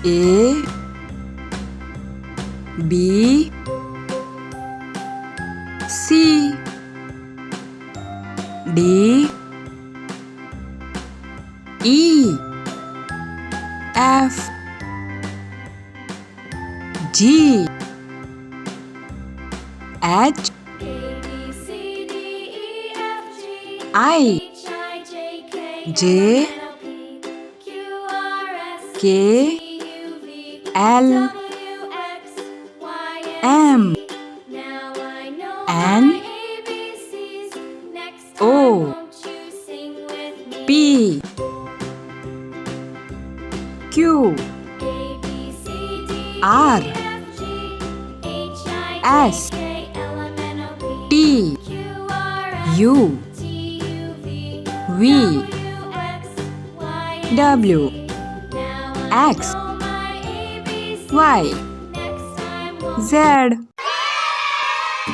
A B C D E F G H I J K L M N O P Q R S T U V W X Y Z